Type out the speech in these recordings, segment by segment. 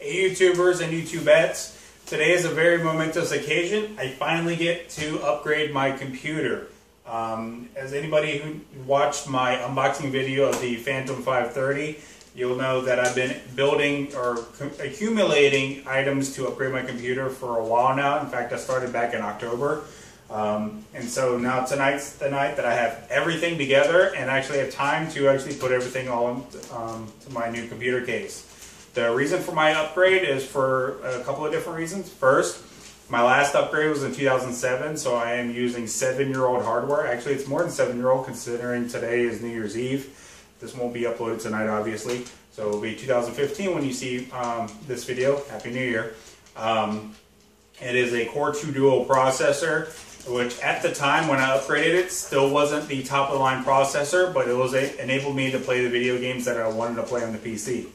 Hey YouTubers and YouTubettes, today is a very momentous occasion. I finally get to upgrade my computer. As anybody who watched my unboxing video of the Phantom 530, you'll know that I've been building or accumulating items to upgrade my computer for a while now. In fact, I started back in October. And so now tonight's the night that I have everything together and actually have time to actually put everything all to my new computer case. The reason for my upgrade is for a couple of different reasons. First, my last upgrade was in 2007, so I am using 7-year-old hardware. Actually, it's more than 7-year-old considering today is New Year's Eve. This won't be uploaded tonight, obviously. So it will be 2015 when you see this video. Happy New Year. It is a Core 2 Duo processor, which at the time when I upgraded it still wasn't the top of the line processor, but it enabled me to play the video games that I wanted to play on the PC.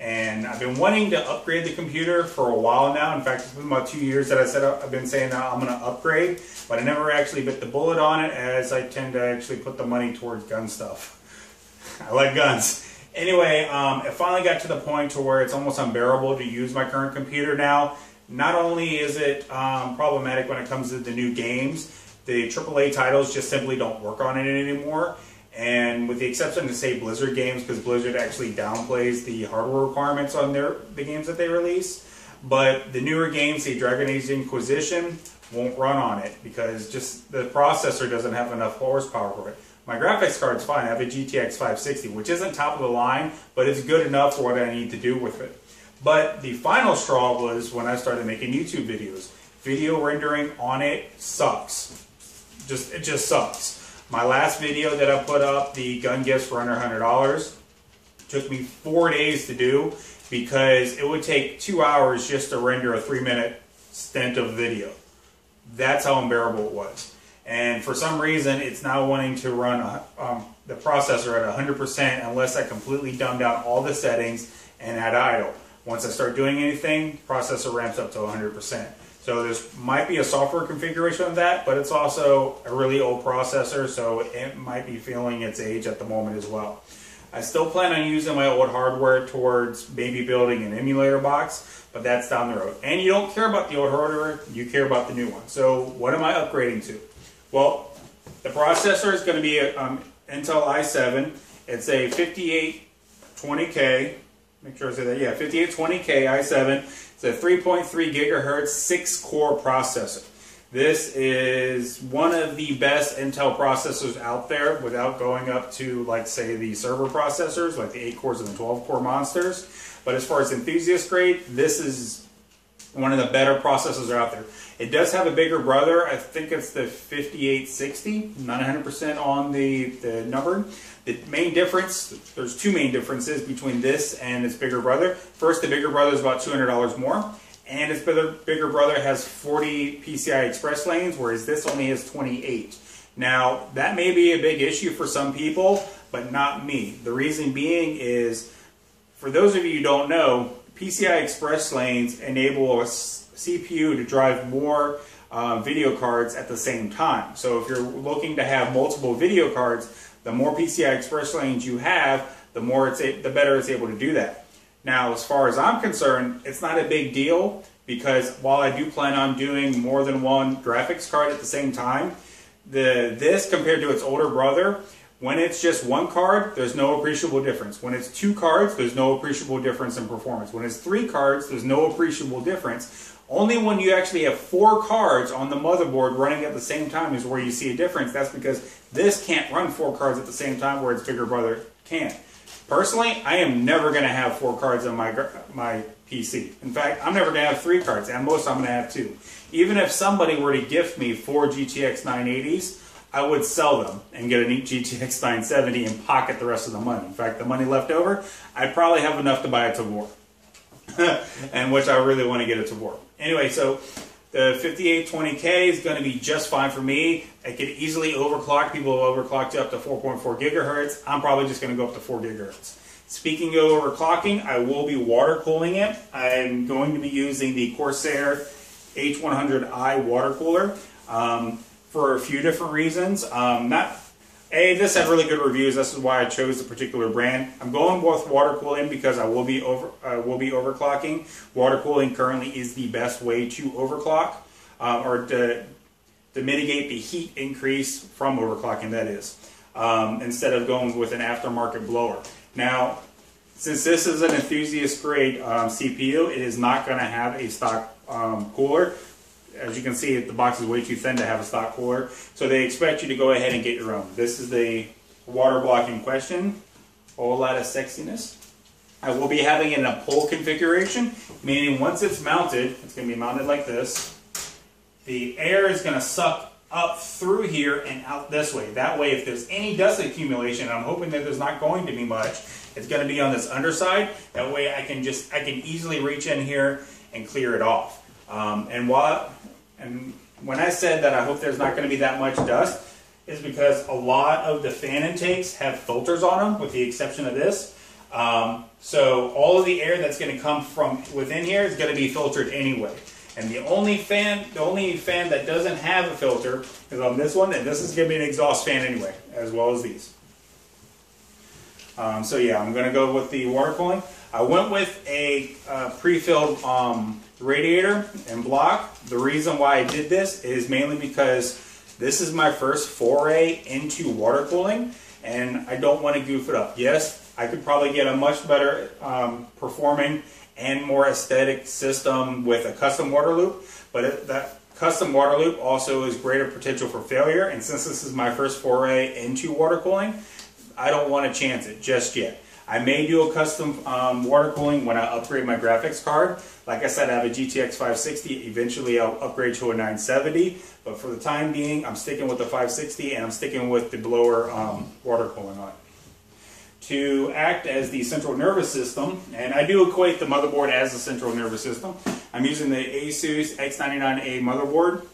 And I've been wanting to upgrade the computer for a while now. In fact, it's been about 2 years that I've been saying that I'm going to upgrade, but I never actually bit the bullet on it, as I tend to actually put the money towards gun stuff. I like guns. Anyway, it finally got to the point to where it's almost unbearable to use my current computer now. Not only is it problematic when it comes to the new games, the AAA titles just simply don't work on it anymore. And with the exception of, say, Blizzard games, because Blizzard actually downplays the hardware requirements on the games that they release. But the newer games, say Dragon Age Inquisition, won't run on it because just the processor doesn't have enough horsepower for it. My graphics card's fine. I have a GTX 560, which isn't top of the line, but it's good enough for what I need to do with it. But the final straw was when I started making YouTube videos. Video rendering on it sucks. It just sucks. My last video that I put up, the gun gifts for under $100, took me 4 days to do because it would take 2 hours just to render a 3-minute stint of video. That's how unbearable it was. And for some reason, it's now wanting to run the processor at 100% unless I completely dumb down all the settings and add idle. Once I start doing anything, the processor ramps up to 100%. So there might be a software configuration of that, but it's also a really old processor, so it might be feeling its age at the moment as well. I still plan on using my old hardware towards maybe building an emulator box, but that's down the road. And you don't care about the old hardware, you care about the new one. So what am I upgrading to? Well, the processor is going to be an Intel i7. It's a 5820K. Make sure I say that. Yeah, 5820K i7. It's a 3.3 gigahertz 6-core processor. This is one of the best Intel processors out there without going up to, like, say, the server processors, like the 8 cores and the 12-core monsters. But as far as enthusiast grade, this is one of the better processors out there. It does have a bigger brother. I think it's the 5860, not 100% on the number. The main difference, there's two main differences between this and its bigger brother. First, the bigger brother is about $200 more, and its bigger brother has 40 PCI Express lanes, whereas this only has 28. Now, that may be a big issue for some people, but not me. The reason being is, for those of you who don't know, PCI Express lanes enable a CPU to drive more video cards at the same time. So if you're looking to have multiple video cards, the more PCI Express lanes you have, the better it's able to do that. Now, as far as I'm concerned, it's not a big deal because while I do plan on doing more than one graphics card at the same time, this compared to its older brother, when it's just one card, there's no appreciable difference. When it's 2 cards, there's no appreciable difference in performance. When it's 3 cards, there's no appreciable difference. Only when you actually have 4 cards on the motherboard running at the same time is where you see a difference. That's because this can't run 4 cards at the same time where its bigger brother can. Personally, I am never going to have 4 cards on my PC. In fact, I'm never going to have 3 cards. At most, I'm going to have 2. Even if somebody were to gift me 4 GTX 980s, I would sell them and get a neat GTX 970 and pocket the rest of the money. In fact, the money left over, I'd probably have enough to buy a Tavor. And which I really want to get a Tavor. Anyway, so the 5820K is going to be just fine for me. I could easily overclock. People have overclocked up to 4.4 gigahertz. I'm probably just going to go up to 4 gigahertz. Speaking of overclocking, I will be water cooling it. I'm going to be using the Corsair H100i water cooler for a few different reasons. This had really good reviews. This is why I chose the particular brand. I'm going with water cooling because I will be overclocking. Water cooling currently is the best way to overclock, or to mitigate the heat increase from overclocking, that is, instead of going with an aftermarket blower. Now, since this is an enthusiast grade CPU, it is not going to have a stock cooler. As you can see, the box is way too thin to have a stock cooler, so they expect you to go ahead and get your own. This is the water block in question. A whole lot of sexiness. I will be having it in a pull configuration, meaning once it's mounted, it's going to be mounted like this. The air is going to suck up through here and out this way. That way, if there's any dust accumulation, I'm hoping that there's not going to be much, it's going to be on this underside. That way I can easily reach in here and clear it off. And when I said that I hope there's not going to be that much dust, is because a lot of the fan intakes have filters on them, with the exception of this. So all of the air that's going to come from within here is going to be filtered anyway. And the only fan that doesn't have a filter is on this one, and this is going to be an exhaust fan anyway, as well as these. So yeah, I'm going to go with the water cooling. I went with a pre-filled radiator and block. The reason why I did this is mainly because this is my first foray into water cooling, and I don't want to goof it up. Yes, I could probably get a much better performing and more aesthetic system with a custom water loop, but that custom water loop also is greater potential for failure, and since this is my first foray into water cooling, I don't want to chance it just yet. I may do a custom water cooling when I upgrade my graphics card. Like I said, I have a GTX 560. Eventually I'll upgrade to a 970, but for the time being, I'm sticking with the 560, and I'm sticking with the blower water cooling on it. To act as the central nervous system, and I do equate the motherboard as the central nervous system, I'm using the Asus X99A motherboard.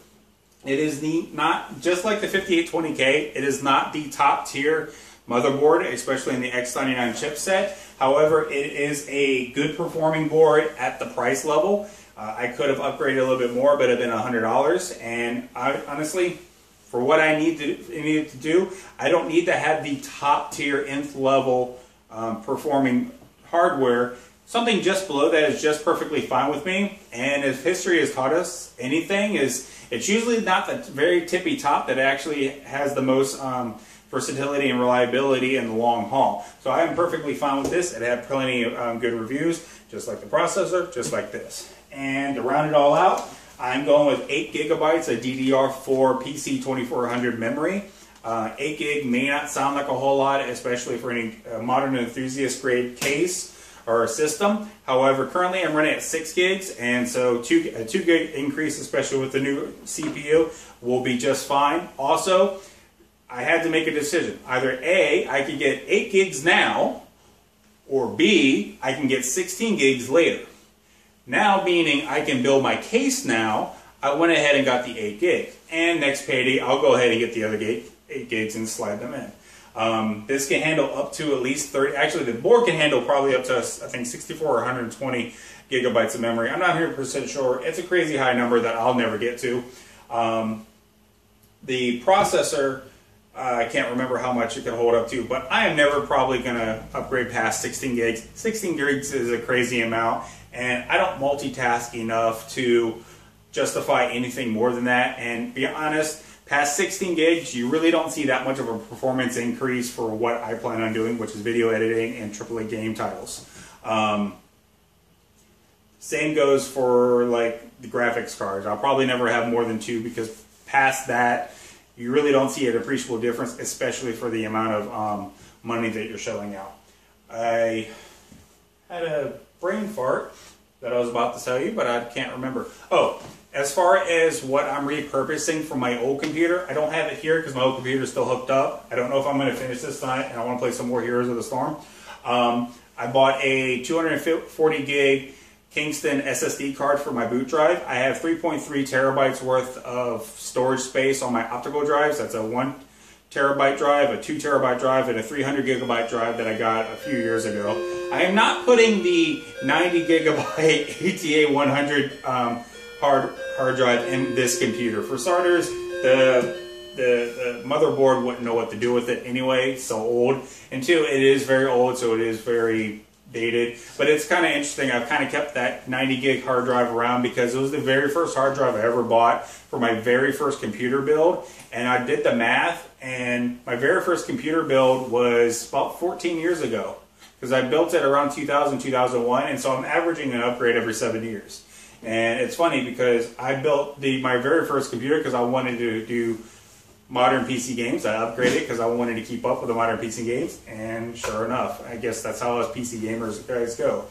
It is not, just like the 5820K, it is not the top tier motherboard, especially in the X99 chipset. However, it is a good performing board at the price level. I could have upgraded a little bit more, but it would have been $100. And honestly, for what I needed to do, I don't need to have the top tier nth level performing hardware. Something just below that is just perfectly fine with me. And if history has taught us anything, it's usually not the very tippy top that actually has the most versatility and reliability in the long haul. So I am perfectly fine with this. It had plenty of good reviews, just like the processor, just like this. And to round it all out, I'm going with 8 gigabytes of DDR4 PC2400 memory. 8 gig may not sound like a whole lot, especially for any modern enthusiast grade case or system. However, currently I'm running at 6 gigs, and so a 2 gig increase, especially with the new CPU, will be just fine. Also, I had to make a decision. Either A, I could get 8 gigs now, or B, I can get 16 gigs later. Now, meaning I can build my case now, I went ahead and got the 8 gig. And next payday, I'll go ahead and get the other 8 gigs and slide them in. This can handle up to at least 30, actually the board can handle probably up to, I think, 64 or 120 gigabytes of memory. I'm not 100% sure. It's a crazy high number that I'll never get to. The processor, I can't remember how much it can hold up to, but I am never probably going to upgrade past 16 gigs. 16 gigs is a crazy amount, and I don't multitask enough to justify anything more than that. And be honest, past 16 gigs, you really don't see that much of a performance increase for what I plan on doing, which is video editing and AAA game titles. Same goes for like the graphics cards. I'll probably never have more than 2, because past that, you really don't see an appreciable difference, especially for the amount of money that you're shelling out. I had a brain fart that I was about to tell you, but I can't remember. Oh, as far as what I'm repurposing from my old computer, I don't have it here because my old computer is still hooked up. I don't know if I'm going to finish this tonight, and I want to play some more Heroes of the Storm. I bought a 240 gig Kingston SSD card for my boot drive. I have 3.3 terabytes worth of storage space on my optical drives. That's a 1 terabyte drive, a 2 terabyte drive, and a 300 gigabyte drive that I got a few years ago. I am not putting the 90 gigabyte ATA 100 hard drive in this computer. For starters, the the motherboard wouldn't know what to do with it anyway. It's so old, and two, it is very old, so it is very dated. But it's kind of interesting. I've kind of kept that 90 gig hard drive around because it was the very first hard drive I ever bought for my very first computer build. And I did the math, and my very first computer build was about 14 years ago, because I built it around 2000, 2001, and so I'm averaging an upgrade every 7 years. And it's funny because I built my very first computer because I wanted to do modern PC games. I upgraded it because I wanted to keep up with the modern PC games, and sure enough, I guess that's how us PC gamers guys go.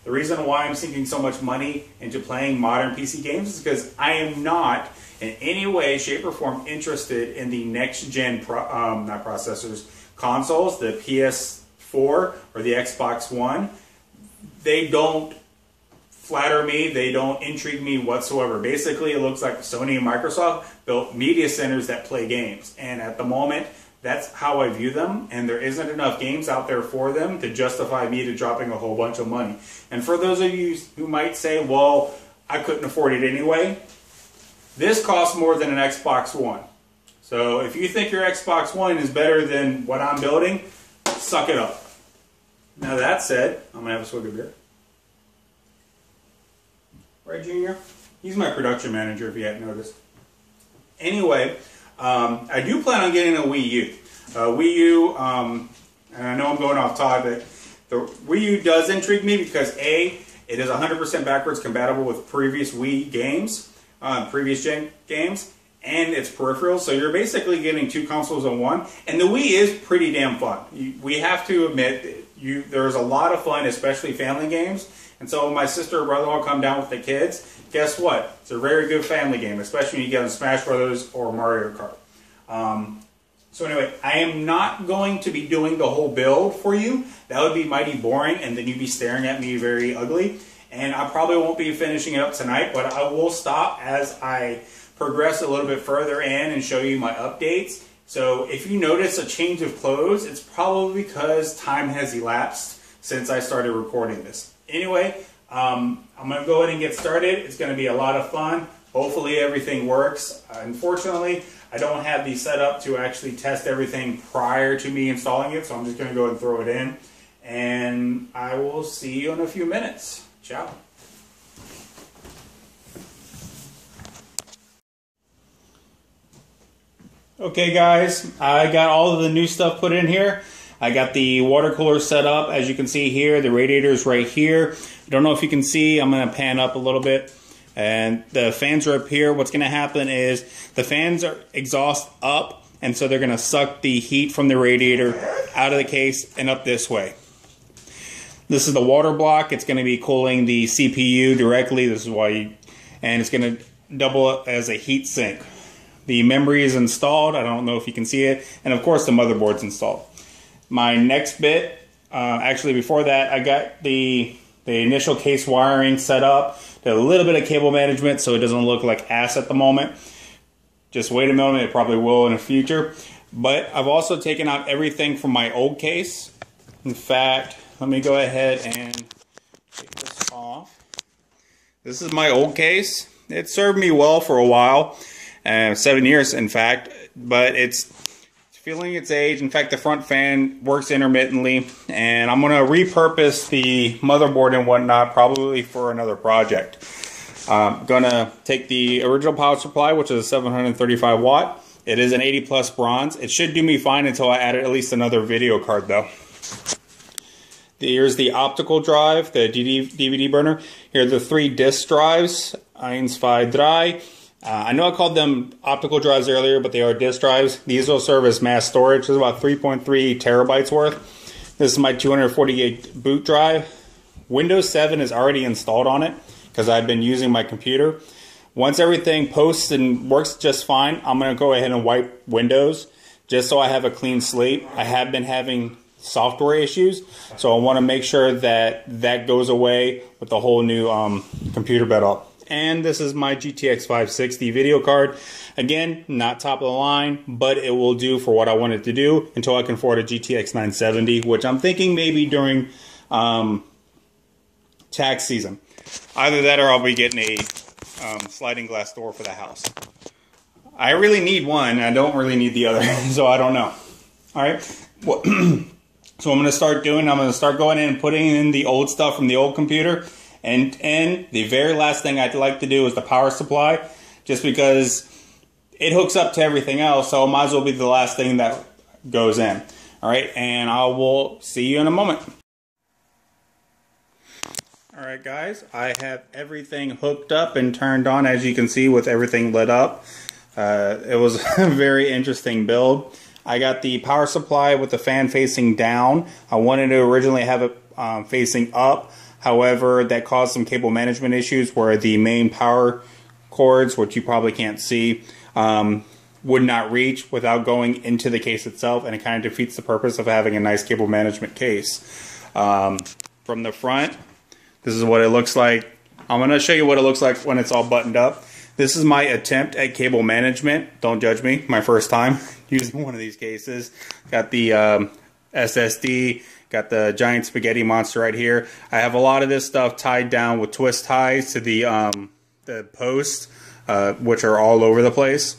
The reason why I'm sinking so much money into playing modern PC games is because I am not in any way, shape, or form interested in the next-gen, not processors, consoles, the PS4 or the Xbox One. They don't flatter me, they don't intrigue me whatsoever. Basically, it looks like Sony and Microsoft built media centers that play games, and at the moment, that's how I view them, and there isn't enough games out there for them to justify me to dropping a whole bunch of money. And for those of you who might say, well, I couldn't afford it anyway, this costs more than an Xbox One. So if you think your Xbox One is better than what I'm building, suck it up. Now that said, I'm going to have a swig of beer. Right, Junior? He's my production manager, if you hadn't noticed. Anyway, I do plan on getting a Wii U. Wii U, and I know I'm going off topic, the Wii U does intrigue me because A, it is 100% backwards compatible with previous Wii games, previous gen games, and its peripherals. So you're basically getting two consoles in one. And the Wii is pretty damn fun. We have to admit, there's a lot of fun, especially family games. And so when my sister or brother-in-law come down with the kids, guess what? It's a very good family game, especially when you get on Smash Brothers or Mario Kart. So anyway, I am not going to be doing the whole build for you. That would be mighty boring, and then you'd be staring at me very ugly. And I probably won't be finishing it up tonight, but I will stop as I progress a little bit further in and show you my updates. So if you notice a change of clothes, it's probably because time has elapsed since I started recording this. Anyway, I'm going to go ahead and get started. It's going to be a lot of fun. Hopefully everything works. Unfortunately, I don't have the setup to actually test everything prior to me installing it, so I'm just going to go and throw it in. And I will see you in a few minutes. Ciao. Okay guys, I got all of the new stuff put in here. I got the water cooler set up. As you can see here, the radiator is right here. I don't know if you can see. I'm going to pan up a little bit. And the fans are up here. What's going to happen is the fans are exhaust up, and so they're going to suck the heat from the radiator out of the case and up this way. This is the water block. It's going to be cooling the CPU directly. This is why and it's going to double as a heat sink. The memory is installed. I don't know if you can see it. And of course the motherboard's installed. My next bit, actually before that, I got the initial case wiring set up. Did a little bit of cable management so it doesn't look like ass at the moment. Just wait a moment, it probably will in the future. But I've also taken out everything from my old case. In fact, let me go ahead and take this off. This is my old case. It served me well for a while, 7 years in fact, but it's feeling its age. In fact, the front fan works intermittently, and I'm going to repurpose the motherboard and whatnot probably for another project. I'm going to take the original power supply, which is a 735 watt. It is an 80 plus bronze. It should do me fine until I add at least another video card though. Here's the optical drive, the DVD burner. Here are the 3 disk drives, 1, 2, 3. I know I called them optical drives earlier, but they are disk drives. These will serve as mass storage. This is about 3.3 terabytes worth. This is my 248 boot drive. Windows 7 is already installed on it because I've been using my computer. Once everything posts and works just fine, I'm going to go ahead and wipe Windows just so I have a clean slate. I have been having software issues, so I want to make sure that that goes away with the whole new computer setup. And this is my GTX 560 video card. Again, not top of the line, but it will do for what I want it to do until I can afford a GTX 970, which I'm thinking maybe during tax season. Either that or I'll be getting a sliding glass door for the house. I really need one. I don't really need the other, so I don't know. All right. Well, so I'm going to start going in and putting in the old stuff from the old computer. And the very last thing I'd like to do is the power supply, just because it hooks up to everything else, so it might as well be the last thing that goes in. All right, and I will see you in a moment. All right, guys, I have everything hooked up and turned on, as you can see, with everything lit up. It was a very interesting build. I got the power supply with the fan facing down. I wanted to originally have it facing up. However, that caused some cable management issues where the main power cords, which you probably can't see, would not reach without going into the case itself, and it kind of defeats the purpose of having a nice cable management case. From the front, this is what it looks like. I'm going to show you what it looks like when it's all buttoned up. This is my attempt at cable management. Don't judge me. My first time using one of these cases. Got the SSD, got the giant spaghetti monster right here. I have a lot of this stuff tied down with twist ties to the posts, which are all over the place.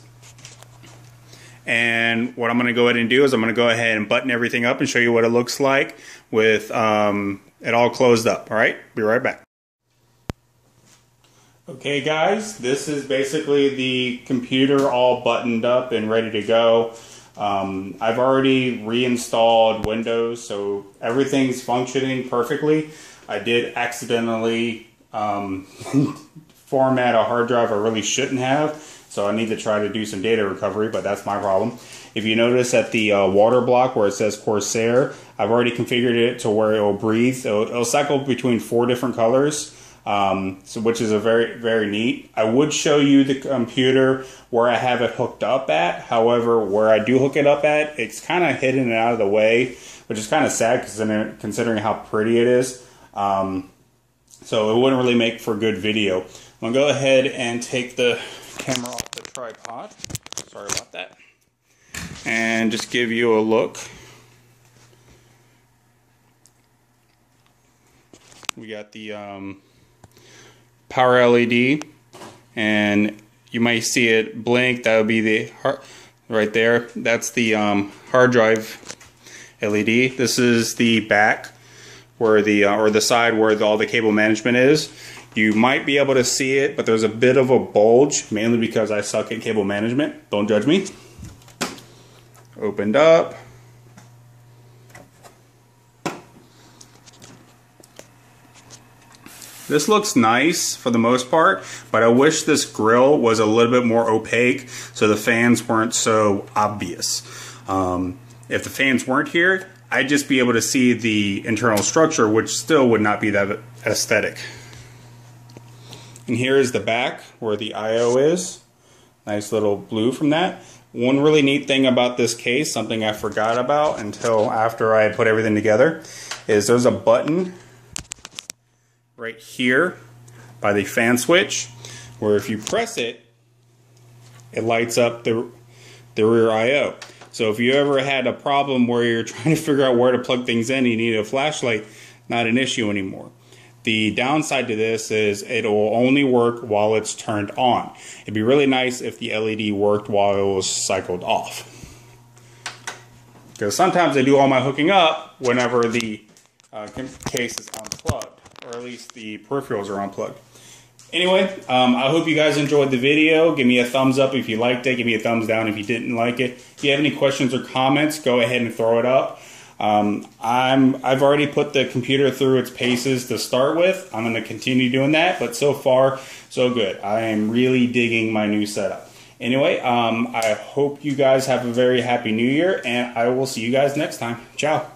And what I'm going to go ahead and do is I'm going to go ahead and button everything up and show you what it looks like with it all closed up. All right, be right back. Okay, guys, this is basically the computer all buttoned up and ready to go. I've already reinstalled Windows, so everything's functioning perfectly. I did accidentally format a hard drive I really shouldn't have, so I need to try to do some data recovery, but that's my problem. If you notice at the water block where it says Corsair, I've already configured it to where it will breathe. It'll cycle between 4 different colors. Which is a very neat. I would show you the computer where I have it hooked up at. However, where I do hook it up at, it's kind of hidden and out of the way, which is kind of sad considering how pretty it is. So it wouldn't really make for good video. I'm going to go ahead and take the camera off the tripod. Sorry about that. And just give you a look. We got the power LED, and you might see it blink. That would be the right there. That's the hard drive LED. This is the back where the or the side where all the cable management is. You might be able to see it, but there's a bit of a bulge, mainly because I suck at cable management. Don't judge me. Opened up. This looks nice for the most part, but I wish this grill was a little bit more opaque so the fans weren't so obvious. If the fans weren't here, I'd just be able to see the internal structure, which still would not be that aesthetic. And here is the back where the I/O is. Nice little blue from that. One really neat thing about this case, something I forgot about until after I had put everything together, is there's a button right here by the fan switch where if you press it, it lights up the rear I/O. So if you ever had a problem where you're trying to figure out where to plug things in and you need a flashlight, not an issue anymore. The downside to this is it will only work while it's turned on. It'd be really nice if the LED worked while it was cycled off. Because sometimes I do all my hooking up whenever the case is unplugged, or at least the peripherals are unplugged. Anyway, I hope you guys enjoyed the video. Give me a thumbs up if you liked it. Give me a thumbs down if you didn't like it. If you have any questions or comments, go ahead and throw it up. I've already put the computer through its paces to start with. I'm going to continue doing that, but so far, so good. I am really digging my new setup. Anyway, I hope you guys have a very happy new year, and I will see you guys next time. Ciao.